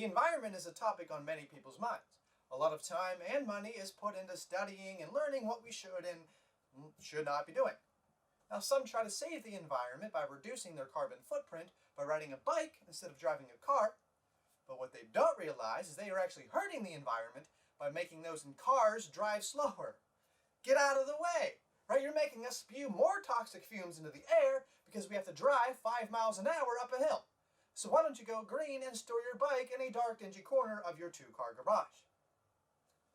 The environment is a topic on many people's minds. A lot of time and money is put into studying and learning what we should and should not be doing. Now, some try to save the environment by reducing their carbon footprint by riding a bike instead of driving a car. But what they don't realize is they are actually hurting the environment by making those in cars drive slower. Get out of the way! Right? You're making us spew more toxic fumes into the air because we have to drive 5 miles an hour up a hill. So why don't you go green and store your bike in a dark, dingy corner of your 2-car garage?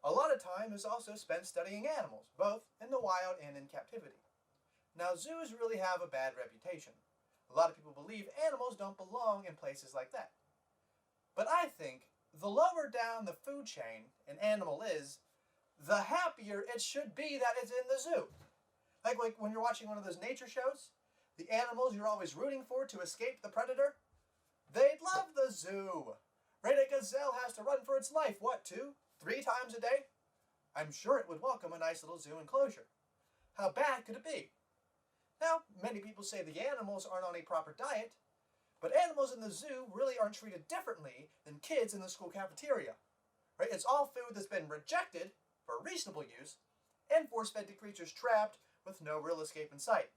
A lot of time is also spent studying animals, both in the wild and in captivity. Now, zoos really have a bad reputation. A lot of people believe animals don't belong in places like that. But I think the lower down the food chain an animal is, the happier it should be that it's in the zoo. Like when you're watching one of those nature shows, the animals you're always rooting for to escape the predator, they'd love the zoo. Right? A gazelle has to run for its life, what, 2, 3 times a day? I'm sure it would welcome a nice little zoo enclosure. How bad could it be? Now, many people say the animals aren't on a proper diet, but animals in the zoo really aren't treated differently than kids in the school cafeteria. Right? It's all food that's been rejected for reasonable use and force-fed to creatures trapped with no real escape in sight.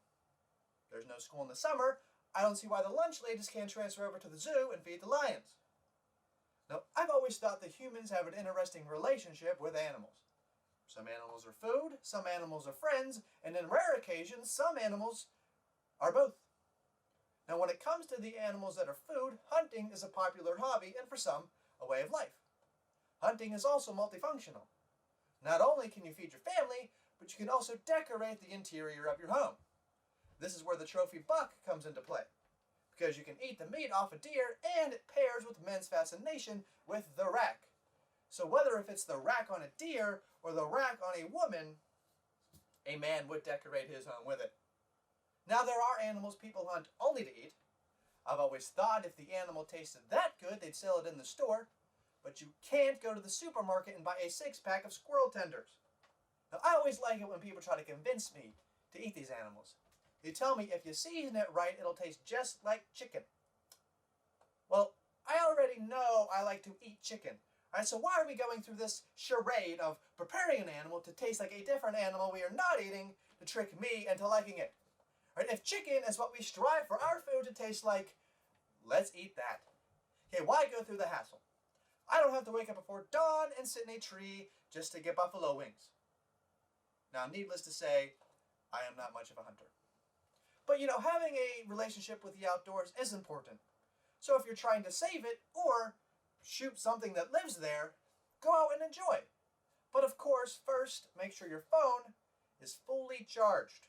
There's no school in the summer. I don't see why the lunch ladies can't transfer over to the zoo and feed the lions. Now, I've always thought that humans have an interesting relationship with animals. Some animals are food, some animals are friends, and in rare occasions, some animals are both. Now, when it comes to the animals that are food, hunting is a popular hobby and for some, a way of life. Hunting is also multifunctional. Not only can you feed your family, but you can also decorate the interior of your home. This is where the trophy buck comes into play, because you can eat the meat off a deer and it pairs with men's fascination with the rack. So whether if it's the rack on a deer or the rack on a woman, a man would decorate his home with it. Now, there are animals people hunt only to eat. I've always thought if the animal tasted that good, they'd sell it in the store. But you can't go to the supermarket and buy a 6-pack of squirrel tenders. Now, I always like it when people try to convince me to eat these animals. They tell me if you season it right, it'll taste just like chicken. Well, I already know I like to eat chicken. Alright, so why are we going through this charade of preparing an animal to taste like a different animal we are not eating to trick me into liking it? Alright, if chicken is what we strive for our food to taste like, let's eat that. Okay, why go through the hassle? I don't have to wake up before dawn and sit in a tree just to get buffalo wings. Now, needless to say, I am not much of a hunter. But, having a relationship with the outdoors is important. So if you're trying to save it or shoot something that lives there, go out and enjoy. But of course, first, make sure your phone is fully charged.